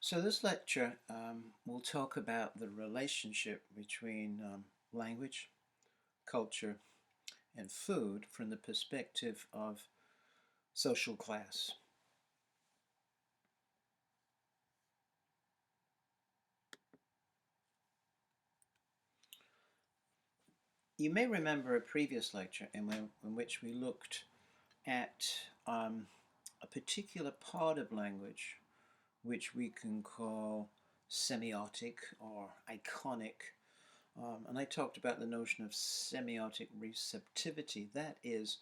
So this lecture will talk about the relationship between language, culture, and food from the perspective of social class. You may remember a previous lecture in which we looked at a particular part of language which we can call semiotic or iconic. And I talked about the notion of semiotic receptivity. That is,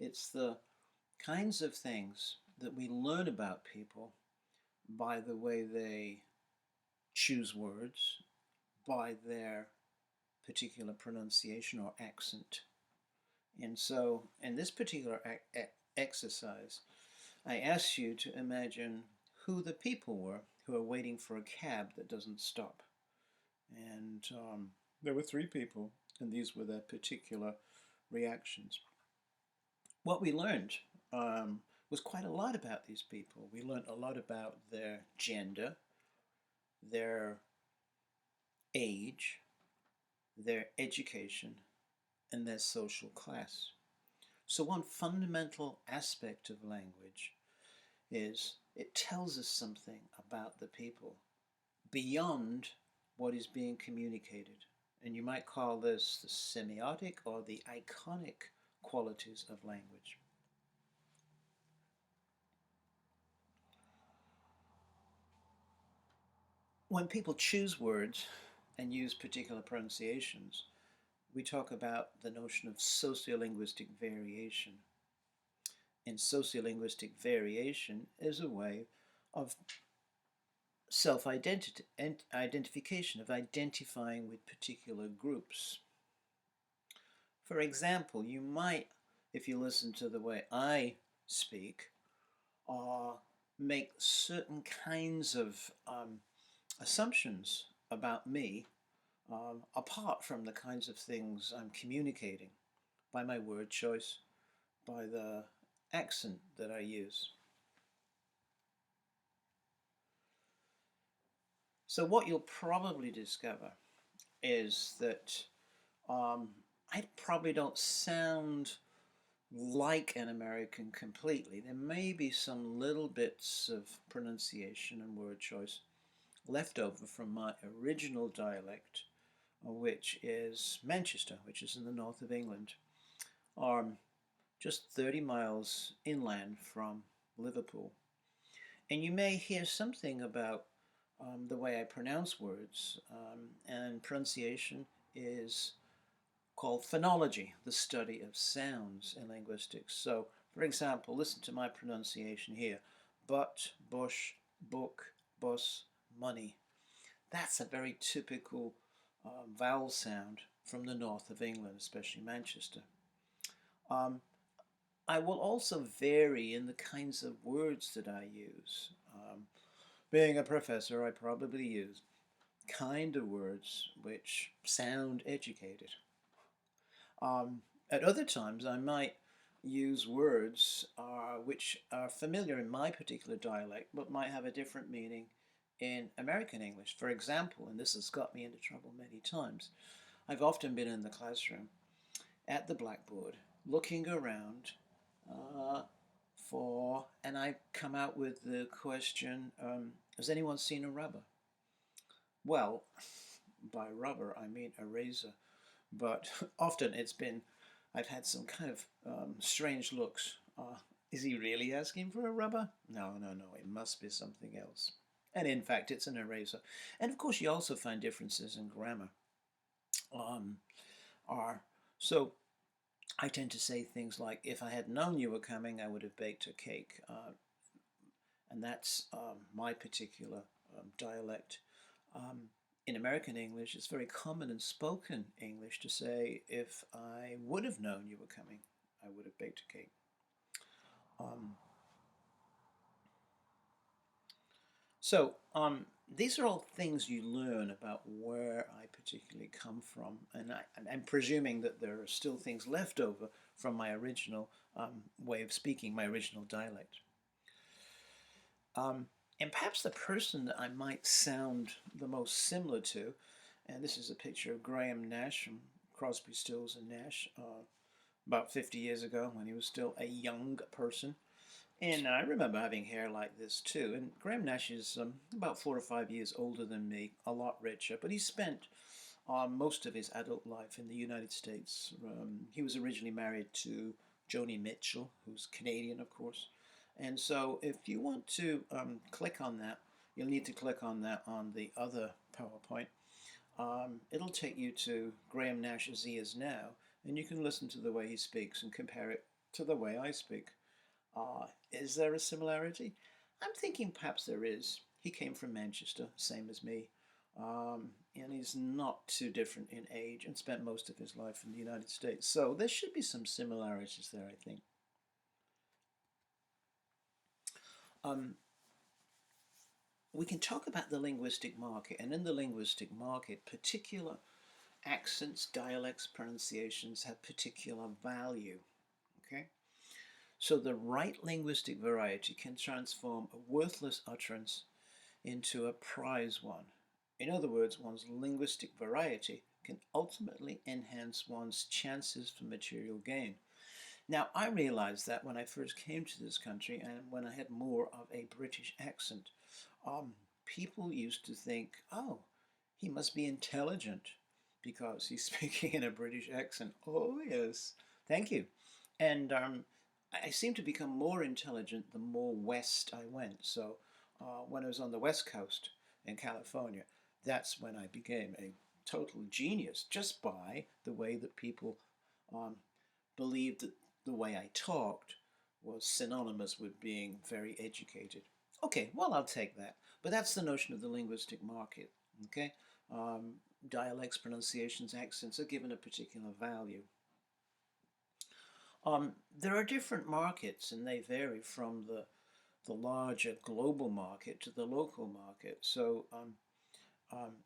it's the kinds of things that we learn about people by the way they choose words, by their particular pronunciation or accent. And so, in this particular exercise, I asked you to imagine who the people were who are waiting for a cab that doesn't stop. And there were three people, and these were their particular reactions. What we learned was quite a lot about these people. We learned a lot about their gender, their age, their education, and their social class. So one fundamental aspect of language is it tells us something about the people beyond what is being communicated. And you might call this the semiotic or the iconic qualities of language. When people choose words and use particular pronunciations, we talk about the notion of sociolinguistic variation. And sociolinguistic variation is a way of self-identification, of identifying with particular groups. For example, you might, if you listen to the way I speak, make certain kinds of assumptions about me apart from the kinds of things I'm communicating by my word choice, by the accent that I use. So what you'll probably discover is that I probably don't sound like an American completely. There may be some little bits of pronunciation and word choice left over from my original dialect, which is Manchester, which is in the north of England, just 30 miles inland from Liverpool. And you may hear something about the way I pronounce words, and pronunciation is called phonology, the study of sounds in linguistics. So, for example, listen to my pronunciation here. But, bush, book, bus, money. That's a very typical vowel sound from the north of England, especially Manchester. I will also vary in the kinds of words that I use. Being a professor, I probably use kind of words which sound educated. At other times, I might use words which are familiar in my particular dialect but might have a different meaning in American English. For example, and this has got me into trouble many times, I've often been in the classroom at the blackboard looking around and I come out with the question, has anyone seen a rubber? Well, by rubber I mean a razor, but often I've had some kind of strange looks. Is he really asking for a rubber? No, no, no, it must be something else. And in fact, it's an eraser. And of course, you also find differences in grammar. So I tend to say things like, if I had known you were coming, I would have baked a cake. And that's my particular dialect. In American English, it's very common in spoken English to say, if I would have known you were coming, I would have baked a cake. So these are all things you learn about where I particularly come from, and I'm presuming that there are still things left over from my original way of speaking, my original dialect. And perhaps the person that I might sound the most similar to, and this is a picture of Graham Nash from Crosby, Stills and Nash about 50 years ago when he was still a young person. And I remember having hair like this too. And Graham Nash is about 4 or 5 years older than me, a lot richer, but he spent most of his adult life in the United States. He was originally married to Joni Mitchell, who's Canadian, of course. And so if you want to click on that, you'll need to click on that on the other PowerPoint. It'll take you to Graham Nash as he is now, and you can listen to the way he speaks and compare it to the way I speak. Is there a similarity? I'm thinking perhaps there is. He came from Manchester, same as me, and he's not too different in age and spent most of his life in the United States. So there should be some similarities there, I think. We can talk about the linguistic market, and in the linguistic market, particular accents, dialects, pronunciations have particular value. Okay? So the right linguistic variety can transform a worthless utterance into a prize one. In other words, one's linguistic variety can ultimately enhance one's chances for material gain. Now, I realized that when I first came to this country and when I had more of a British accent, people used to think, oh, he must be intelligent because he's speaking in a British accent. Oh, yes, thank you. And I seemed to become more intelligent the more west I went. So when I was on the West Coast in California, that's when I became a total genius just by the way that people believed that the way I talked was synonymous with being very educated. Okay, well, I'll take that. But that's the notion of the linguistic market. Okay, dialects, pronunciations, accents are given a particular value. There are different markets, and they vary from the larger global market to the local market. So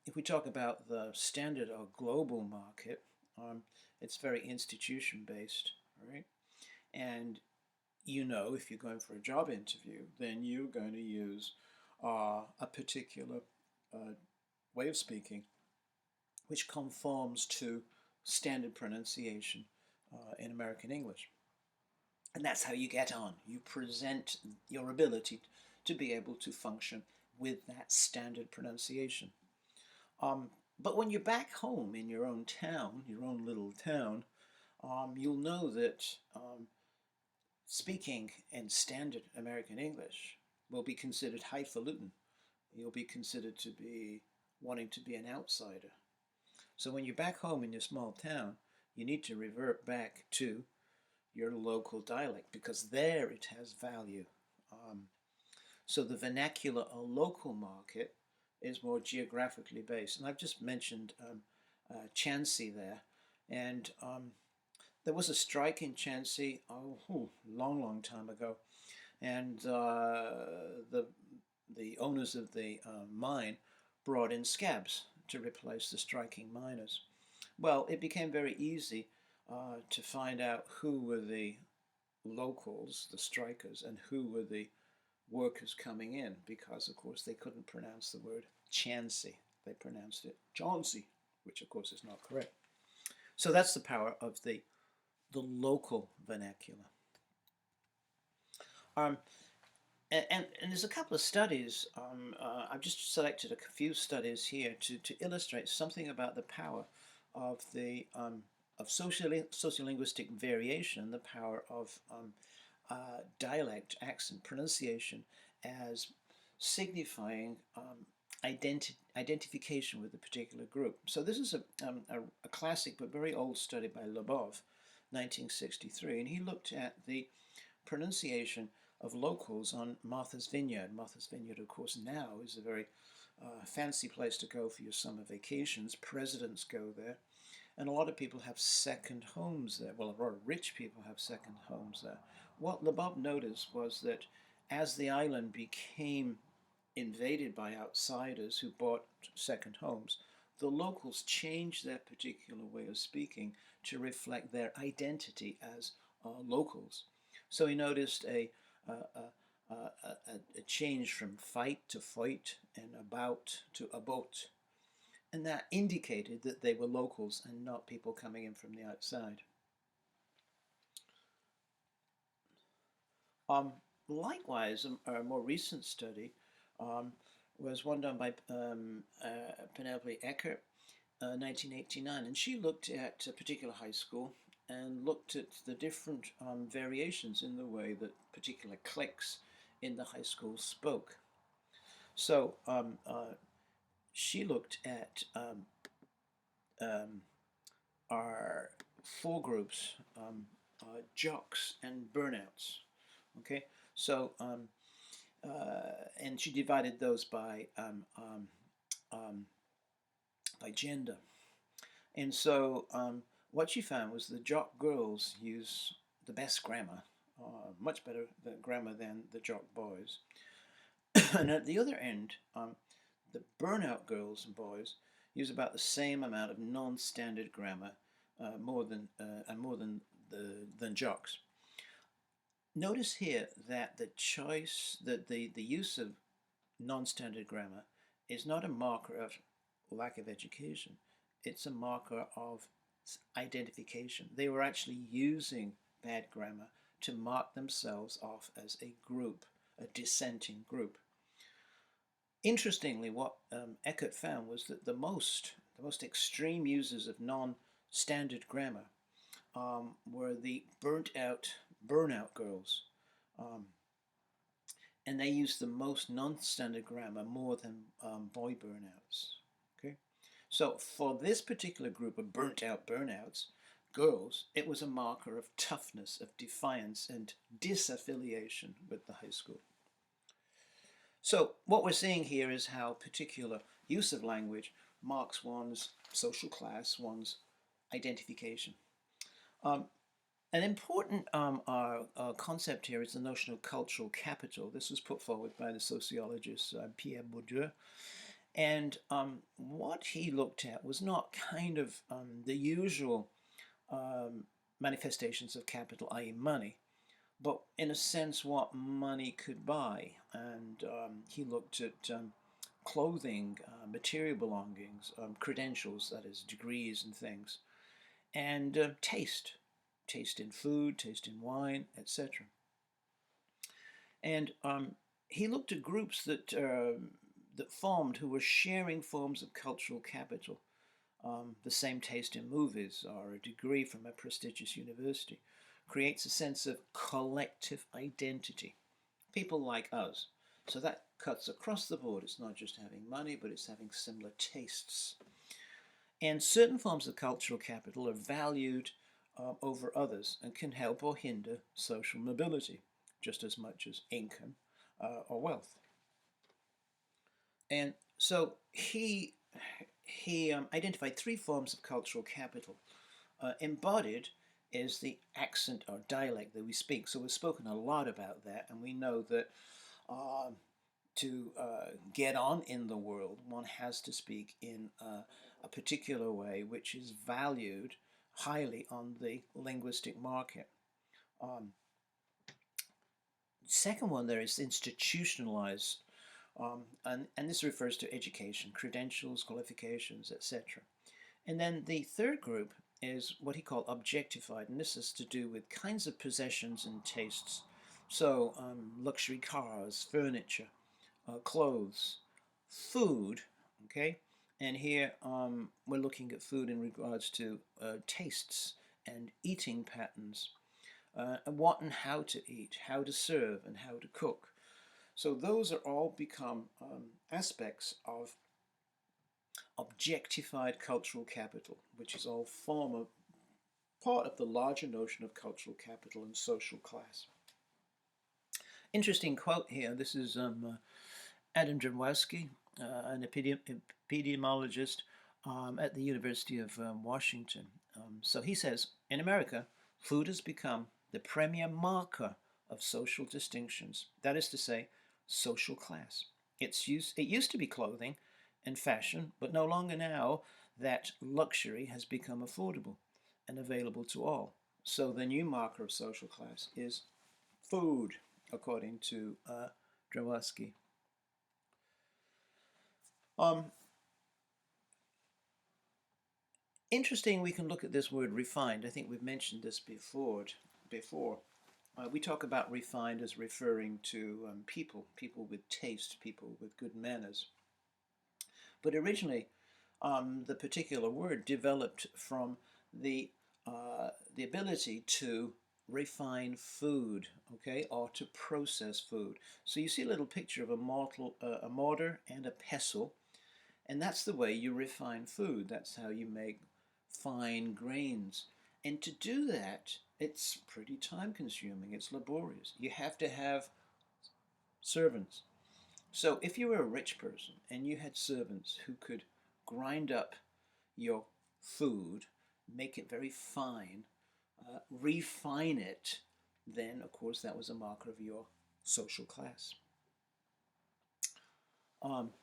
if we talk about the standard or global market, it's very institution-based, right? And you know, if you're going for a job interview, then you're going to use a particular way of speaking which conforms to standard pronunciation in American English. And that's how you get on. You present your ability to be able to function with that standard pronunciation. But when you're back home in your own town, your own little town, you'll know that speaking in standard American English will be considered highfalutin. You'll be considered to be wanting to be an outsider. So when you're back home in your small town, you need to revert back to your local dialect because there it has value. So the vernacular or local market is more geographically based. And I've just mentioned Chansey there. And there was a strike in Chansey long time ago. And the owners of the mine brought in scabs to replace the striking miners. Well, it became very easy to find out who were the locals, the strikers, and who were the workers coming in, because of course they couldn't pronounce the word Chansey. They pronounced it Chauncey, which of course is not correct. So that's the power of the local vernacular. And there's a couple of studies, I've just selected a few studies here to illustrate something about the power of the of sociolinguistic variation, the power of dialect, accent, pronunciation as signifying identification with a particular group. So this is a classic but very old study by Labov, 1963, and he looked at the pronunciation of locals on Martha's Vineyard. Martha's Vineyard, of course, now is a very fancy place to go for your summer vacations. Presidents go there. And a lot of people have second homes there. Well, a lot of rich people have second homes there. What Labov noticed was that as the island became invaded by outsiders who bought second homes, the locals changed their particular way of speaking to reflect their identity as locals. So he noticed a a change from fight to fight and about to about. And that indicated that they were locals and not people coming in from the outside. Um, Likewise, a more recent study um, was one done by Penelope Eckert, 1989, and she looked at a particular high school and looked at the different variations in the way that particular cliques in the high school spoke. So she looked at um, our four groups, jocks and burnouts. Okay, so and she divided those um, by gender. And so what she found was the jock girls use the best grammar, much better grammar than the jock boys. And at the other end, the burnout girls and boys use about the same amount of non-standard grammar, more than than jocks. Notice here that the choice, that the use of non-standard grammar is not a marker of lack of education. It's a marker of identification. They were actually using bad grammar to mark themselves off as a group, a dissenting group. Interestingly, what Eckert found was that the most extreme users of non-standard grammar were the burnout girls. Um, and they use the most non-standard grammar more than boy burnouts. Okay, so for this particular group of burnt-out burnouts, girls, it was a marker of toughness, of defiance, and disaffiliation with the high school. So what we're seeing here is how particular use of language marks one's social class, one's identification. An important concept here is the notion of cultural capital. This was put forward by the sociologist Pierre Bourdieu. And what he looked at was not kind of the usual manifestations of capital, i.e. money, but in a sense what money could buy. And he looked at clothing, material belongings, credentials, that is, degrees and things, and taste in food, taste in wine, etc. And he looked at groups that formed who were sharing forms of cultural capital, the same taste in movies or a degree from a prestigious university, creates a sense of collective identity. People like us. So that cuts across the board. It's not just having money, but it's having similar tastes. And certain forms of cultural capital are valued over others and can help or hinder social mobility just as much as income or wealth. And so he identified three forms of cultural capital. Embodied is the accent or dialect that we speak. So we've spoken a lot about that, and we know that to get on in the world, one has to speak in a particular way which is valued highly on the linguistic market. Second one there is institutionalized, and this refers to education, credentials, qualifications, etc. And then the third group is what he called objectified, and this is to do with kinds of possessions and tastes. So luxury cars, furniture, clothes, food, okay? And here we're looking at food in regards to tastes and eating patterns, and what and how to eat, how to serve, and how to cook. So those are all become aspects of objectified cultural capital, which is all part of the larger notion of cultural capital and social class. Interesting quote here. This is Adam Drewowski, an epidemiologist at the University of Washington. So he says, in America, food has become the premier marker of social distinctions. That is to say, social class. It used to be clothing and fashion, but no longer now that luxury has become affordable and available to all. So the new marker of social class is food. according to Drawaski. Um, Interesting, we can look at this word refined. I think we've mentioned this before. We talk about refined as referring to people with taste, people with good manners. But originally, the particular word developed from the the ability to refine food, okay, or to process food. So you see a little picture of a mortar and a pestle, and that's the way you refine food. That's how you make fine grains. And to do that, it's pretty time consuming, it's laborious. You have to have servants. So if you were a rich person and you had servants who could grind up your food, make it very fine, refine it, then of course that was a marker of your social class.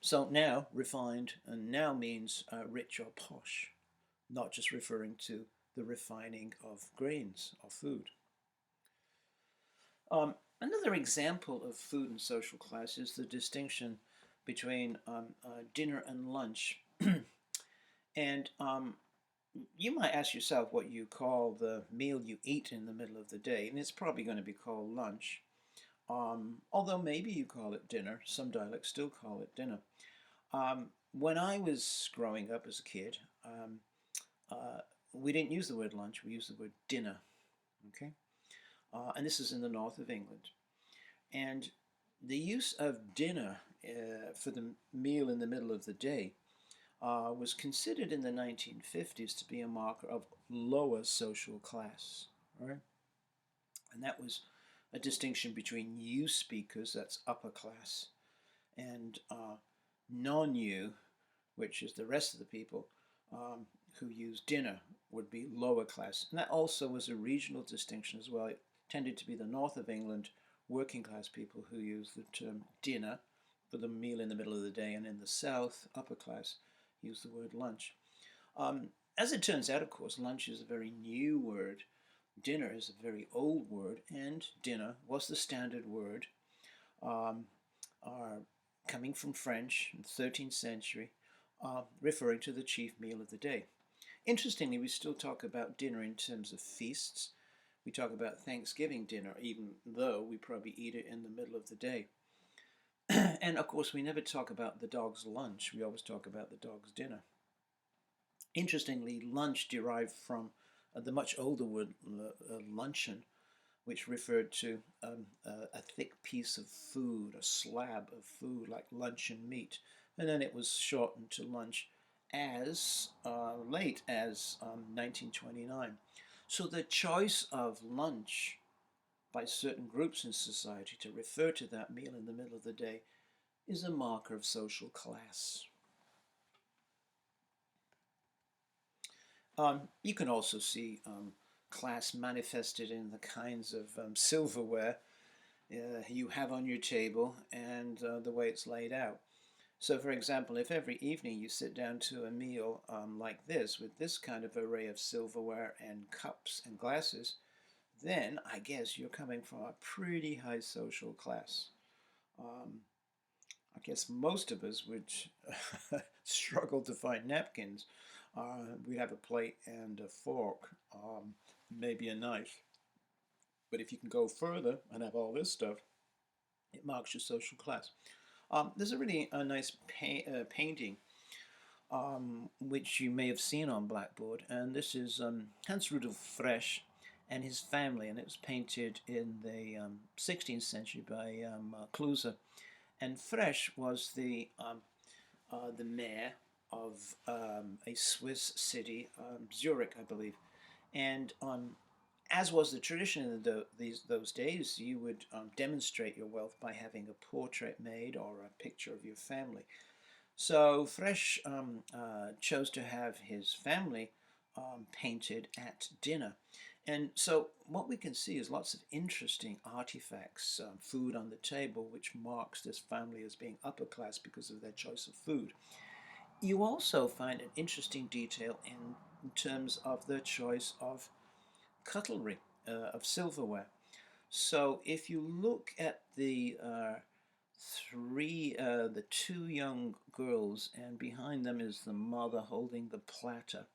So now refined and now means rich or posh, not just referring to the refining of grains or food. Another example of food and social class is the distinction between dinner and lunch. And you might ask yourself what you call the meal you eat in the middle of the day, and it's probably going to be called lunch. Although maybe you call it dinner, some dialects still call it dinner. When I was growing up as a kid, we didn't use the word lunch, we used the word dinner, okay? And this is in the north of England. And the use of dinner for the meal in the middle of the day was considered in the 1950s to be a marker of lower social class, right? And that was a distinction between you speakers, that's upper class, and non-you, which is the rest of the people who use dinner, would be lower class. And that also was a regional distinction as well. It tended to be the north of England working class people who use the term dinner for the meal in the middle of the day, and in the south, upper class, use the word lunch. As it turns out, of course, lunch is a very new word. Dinner is a very old word, and dinner was the standard word, coming from French in the 13th century, referring to the chief meal of the day. Interestingly, we still talk about dinner in terms of feasts. We talk about Thanksgiving dinner, even though we probably eat it in the middle of the day. And of course, we never talk about the dog's lunch. We always talk about the dog's dinner. Interestingly, lunch derived from the much older word luncheon, which referred to a thick piece of food, a slab of food like luncheon meat. And then it was shortened to lunch as late as 1929. So the choice of lunch by certain groups in society to refer to that meal in the middle of the day is a marker of social class. You can also see class manifested in the kinds of silverware you have on your table and the way it's laid out. So for example, if every evening you sit down to a meal like this, with this kind of array of silverware and cups and glasses, then I guess you're coming from a pretty high social class. I guess most of us would struggle to find napkins. We'd have a plate and a fork, maybe a knife. But if you can go further and have all this stuff, it marks your social class. There's a really nice painting which you may have seen on Blackboard, and this is Hans Rudolf Fresch and his family, and it was painted in the 16th century by Kluser. And Fresch was the mayor of a Swiss city, Zurich, I believe, and as was the tradition in those days, you would demonstrate your wealth by having a portrait made or a picture of your family. So Fresch chose to have his family painted at dinner. And so what we can see is lots of interesting artifacts, food on the table, which marks this family as being upper class because of their choice of food. You also find an interesting detail in terms of their choice of cutlery, of silverware. So if you look at the the two young girls, and behind them is the mother holding the platter.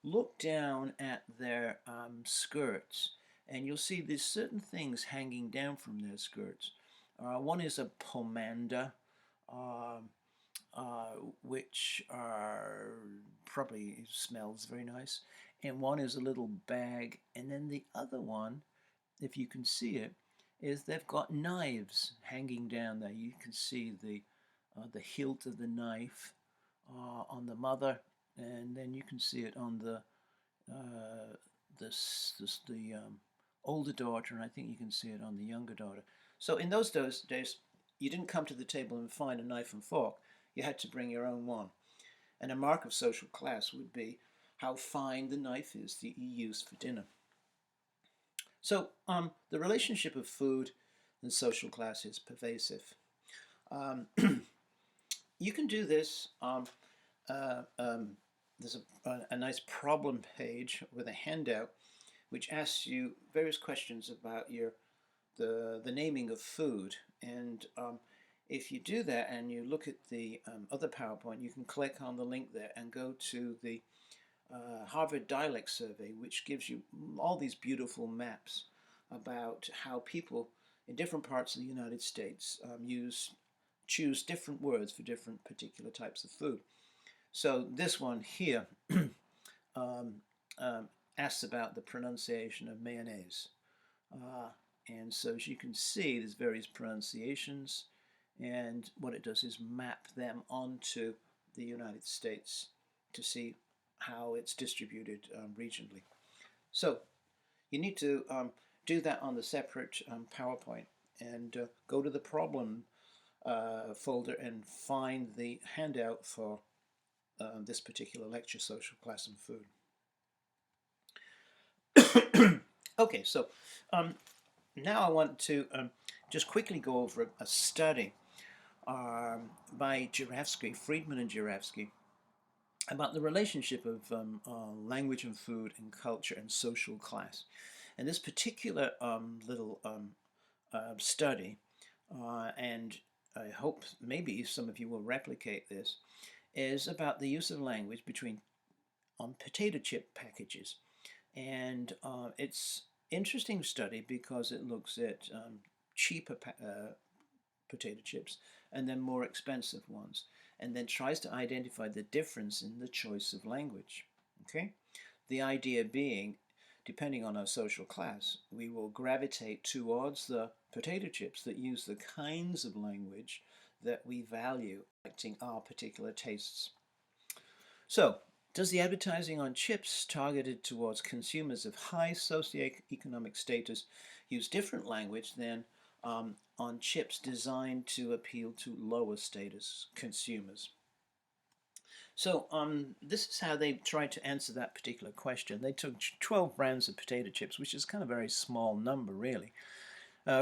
Look down at their skirts, and you'll see there's certain things hanging down from their skirts. One is a pomander, um, which probably smells very nice, and one is a little bag, and then the other one, if you can see it, is they've got knives hanging down there. You can see the hilt of the knife on the mother, and then you can see it on the older daughter, and I think you can see it on the younger daughter. So in those days, you didn't come to the table and find a knife and fork. You had to bring your own one. And a mark of social class would be how fine the knife is that you use for dinner. So the relationship of food and social class is pervasive. Um, you can do this. There's a nice problem page with a handout which asks you various questions about the naming of food. And if you do that and you look at the other PowerPoint, you can click on the link there and go to the Harvard Dialect Survey, which gives you all these beautiful maps about how people in different parts of the United States choose different words for different particular types of food. So this one here um, asks about the pronunciation of mayonnaise. And so as you can see, there's various pronunciations, and what it does is map them onto the United States to see how it's distributed regionally. So you need to do that on the separate PowerPoint, and go to the problem folder and find the handout for this particular lecture, Social Class and Food. Okay, so now I want to just quickly go over a study by Friedman and Jarevsky, about the relationship of language and food and culture and social class. And this particular little study, and I hope maybe some of you will replicate this, is about the use of language between potato chip packages. And it's interesting study because it looks at cheaper potato chips and then more expensive ones, and then tries to identify the difference in the choice of language. Okay, the idea being, depending on our social class, we will gravitate towards the potato chips that use the kinds of language that we value, reflecting our particular tastes. So, does the advertising on chips targeted towards consumers of high socioeconomic status use different language than on chips designed to appeal to lower status consumers? So this is how they tried to answer that particular question. They took 12 brands of potato chips, which is kind of a very small number really,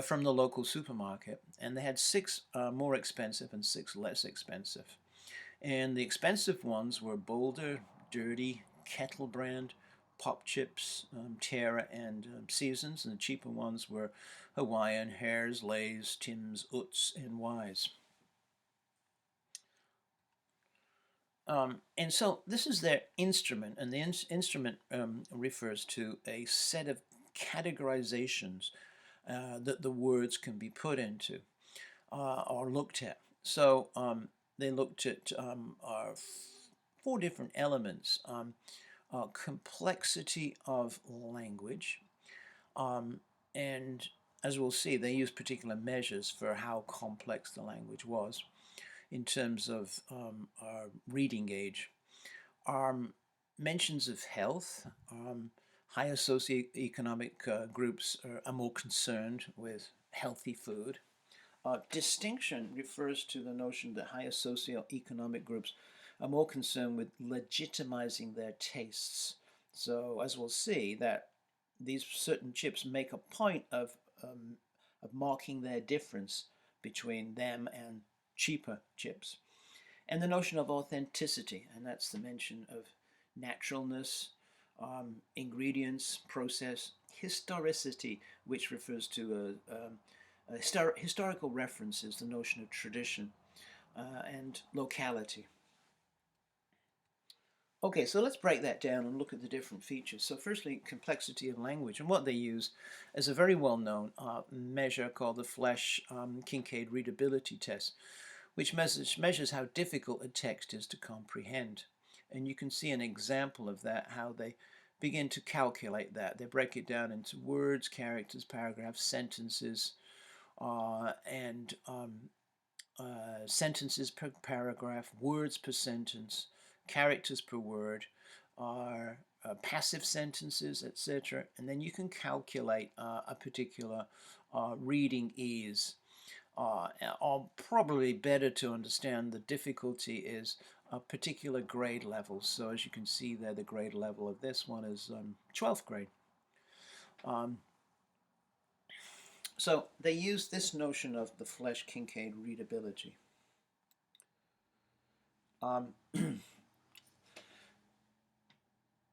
from the local supermarket, and they had 6 more expensive and 6 less expensive. And the expensive ones were Boulder, Dirty, Kettle Brand, Pop Chips, Terra, and Seasons. And the cheaper ones were Hawaiian, Hares, Lay's, Tim's, Utz, and Wise. And so this is their instrument, and the instrument refers to a set of categorizations that the words can be put into or looked at. So they looked at 4 different elements. Complexity of language, and as we'll see, they use particular measures for how complex the language was in terms of our reading age. Mentions of health. Higher socioeconomic groups are more concerned with healthy food. Distinction refers to the notion that higher socioeconomic groups are more concerned with legitimizing their tastes. So, as we'll see, that these certain chips make a point of marking their difference between them and cheaper chips. And the notion of authenticity, and that's the mention of naturalness, ingredients, process, historicity, which refers to historical references, the notion of tradition and locality. Okay, so let's break that down and look at the different features. So firstly, complexity of language, and what they use is a very well-known measure called the Flesch-Kincaid readability test, which measures how difficult a text is to comprehend. And you can see an example of that, how they begin to calculate that. They break it down into words, characters, paragraphs, sentences, and sentences per paragraph, words per sentence, characters per word, are passive sentences, etc. And then you can calculate a particular reading ease. Or probably better to understand the difficulty is a particular grade level. So as you can see there, the grade level of this one is 12th grade. So they use this notion of the Flesch-Kincaid readability.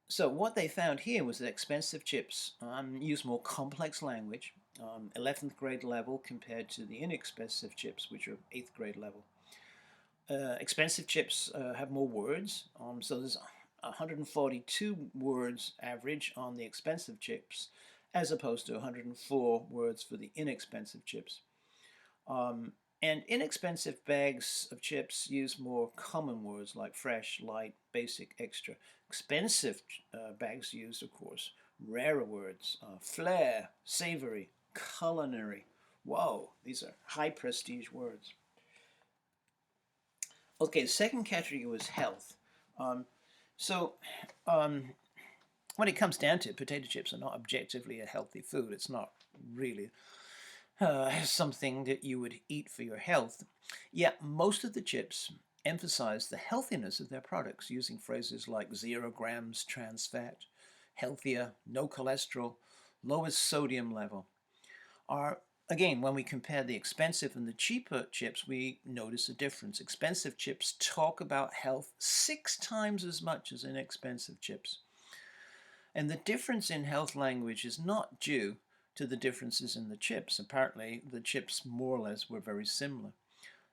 So what they found here was that expensive chips use more complex language, 11th grade level compared to the inexpensive chips, which are 8th grade level. Expensive chips have more words, so there's 142 words average on the expensive chips, as opposed to 104 words for the inexpensive chips. And inexpensive bags of chips use more common words like fresh, light, basic, extra. Expensive bags use, of course, rarer words, flair, savory, culinary. Whoa, these are high prestige words. Okay, the second category was health. When it comes down to it, potato chips are not objectively a healthy food. It's not really something that you would eat for your health. Yet most of the chips emphasize the healthiness of their products using phrases like 0 grams trans fat, healthier, no cholesterol, lowest sodium level. Again, when we compare the expensive and the cheaper chips, we notice a difference. Expensive chips talk about health 6 times as much as inexpensive chips. And the difference in health language is not due to the differences in the chips. Apparently, the chips more or less were very similar.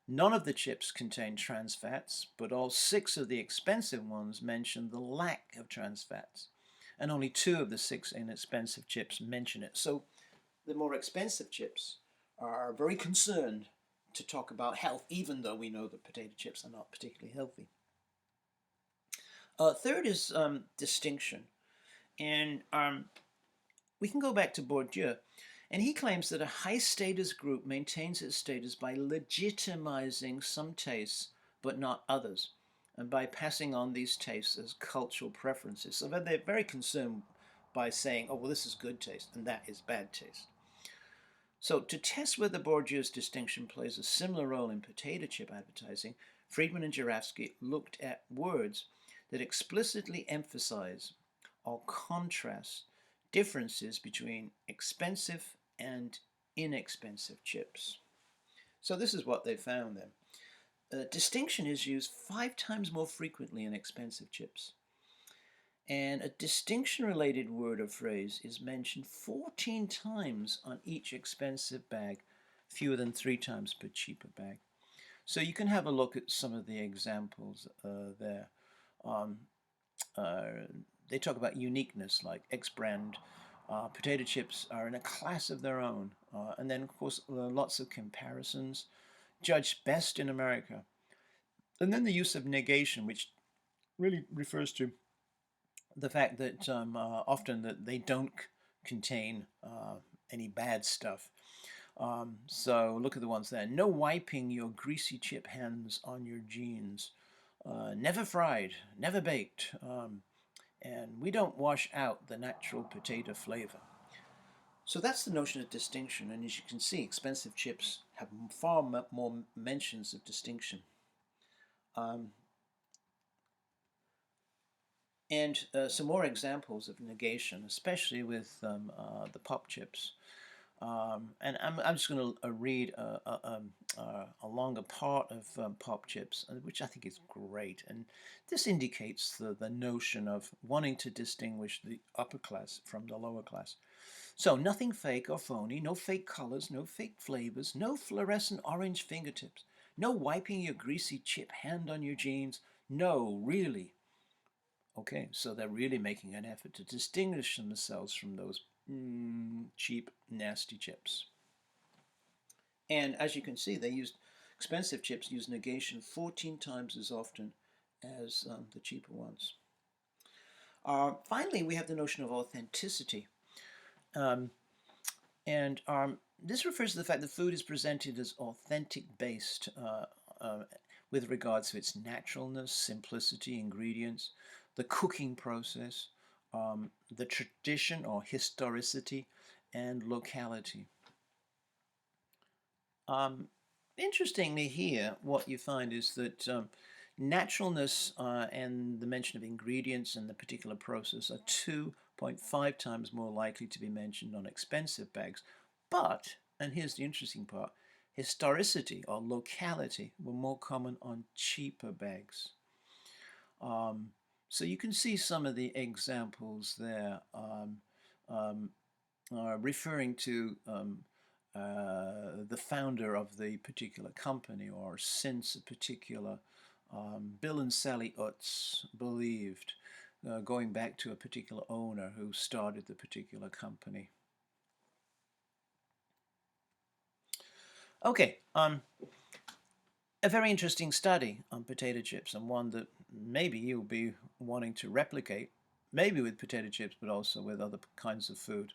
None of the chips contain trans fats, but all 6 of the expensive ones mention the lack of trans fats. And only 2 of the 6 inexpensive chips mention it. So the more expensive chips are very concerned to talk about health, even though we know that potato chips are not particularly healthy. Third is distinction. And we can go back to Bourdieu, and he claims that a high status group maintains its status by legitimizing some tastes but not others, and by passing on these tastes as cultural preferences. So they're very concerned by saying, oh, well, this is good taste and that is bad taste. So to test whether Bourdieu's distinction plays a similar role in potato chip advertising, Friedman and Jurafsky looked at words that explicitly emphasize or contrast differences between expensive and inexpensive chips. So this is what they found then. Distinction is used 5 times more frequently in expensive chips. And a distinction-related word or phrase is mentioned 14 times on each expensive bag, fewer than 3 times per cheaper bag. So you can have a look at some of the examples there. They talk about uniqueness, like X brand. Potato chips are in a class of their own. And then, of course, lots of comparisons. Judged best in America. And then the use of negation, which really refers to the fact that often that they don't contain any bad stuff. So look at the ones there. No wiping your greasy chip hands on your jeans. Never fried, never baked. And we don't wash out the natural potato flavor. So that's the notion of distinction, and as you can see, expensive chips have far more mentions of distinction. And some more examples of negation, especially with the pop chips. And I'm just going to read a longer part of pop chips, which I think is great. And this indicates the notion of wanting to distinguish the upper class from the lower class. So nothing fake or phony, no fake colors, no fake flavors, no fluorescent orange fingertips, no wiping your greasy chip hand on your jeans. No, really. Okay, so they're really making an effort to distinguish themselves from those cheap, nasty chips. And as you can see, they used expensive chips use negation 14 times as often as the cheaper ones. Finally, we have the notion of authenticity. Um, and this refers to the fact that food is presented as authentic based with regards to its naturalness, simplicity, ingredients, the cooking process, the tradition or historicity, and locality. Interestingly here, what you find is that naturalness and the mention of ingredients and the particular process are 2.5 times more likely to be mentioned on expensive bags. But, and here's the interesting part, historicity or locality were more common on cheaper bags. So you can see some of the examples there referring to the founder of the particular company, or since a particular Bill and Sally Utz believed, going back to a particular owner who started the particular company. Okay, a very interesting study on potato chips, and one that maybe you'll be wanting to replicate, maybe with potato chips, but also with other kinds of food.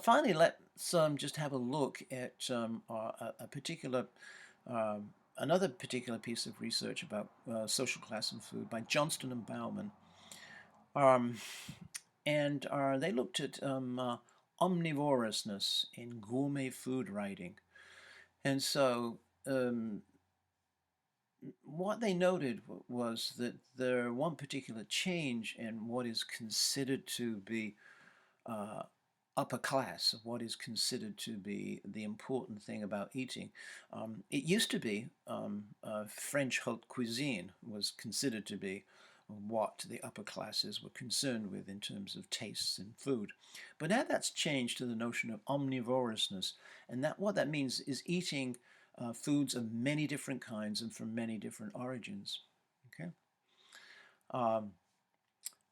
Finally, let's just have a look at a particular, another particular piece of research about social class and food by Johnston and Bauman. And they looked at omnivorousness in gourmet food writing. And so what they noted was that there one particular change in what is considered to be upper class, of what is considered to be the important thing about eating. It used to be French haute cuisine was considered to be what the upper classes were concerned with in terms of tastes in food. But now that's changed to the notion of omnivorousness, and that what that means is eating foods of many different kinds and from many different origins. Okay.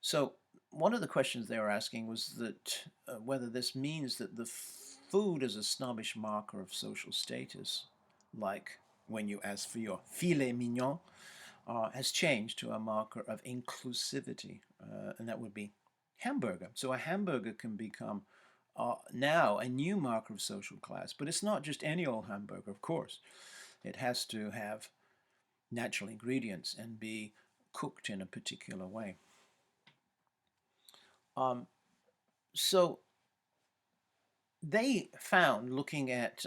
So one of the questions they were asking was that whether this means that the food is a snobbish marker of social status, like when you ask for your filet mignon, has changed to a marker of inclusivity, and that would be hamburger. So a hamburger can become now a new marker of social class, but it's not just any old hamburger, of course. It has to have natural ingredients and be cooked in a particular way. So they found, looking at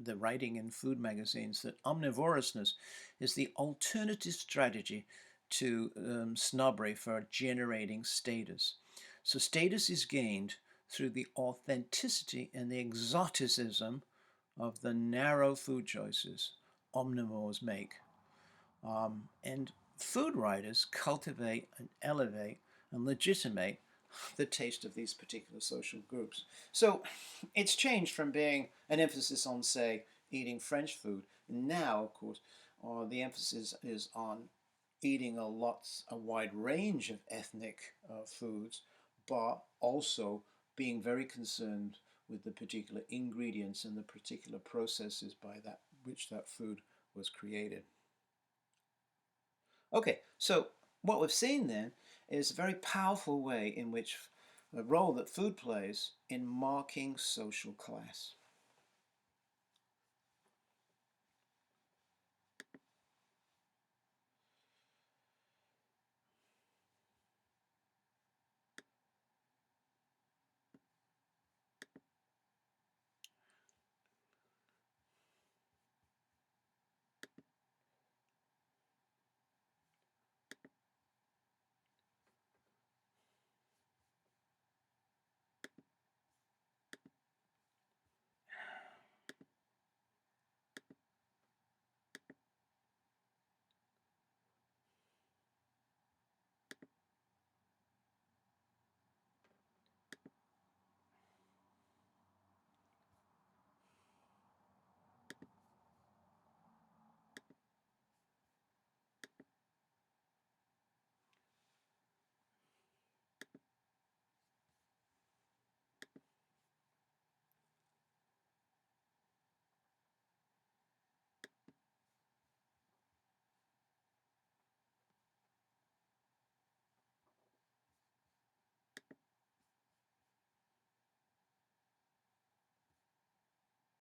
the writing in food magazines, that omnivorousness is the alternative strategy to snobbery for generating status. So status is gained through the authenticity and the exoticism of the narrow food choices omnivores make. And food writers cultivate and elevate and legitimate the taste of these particular social groups. So it's changed from being an emphasis on, say, eating French food. Now, of course, the emphasis is on eating a wide range of ethnic foods, but also being very concerned with the particular ingredients and the particular processes by which that food was created. Okay, so what we've seen then is a very powerful way in which the role that food plays in marking social class.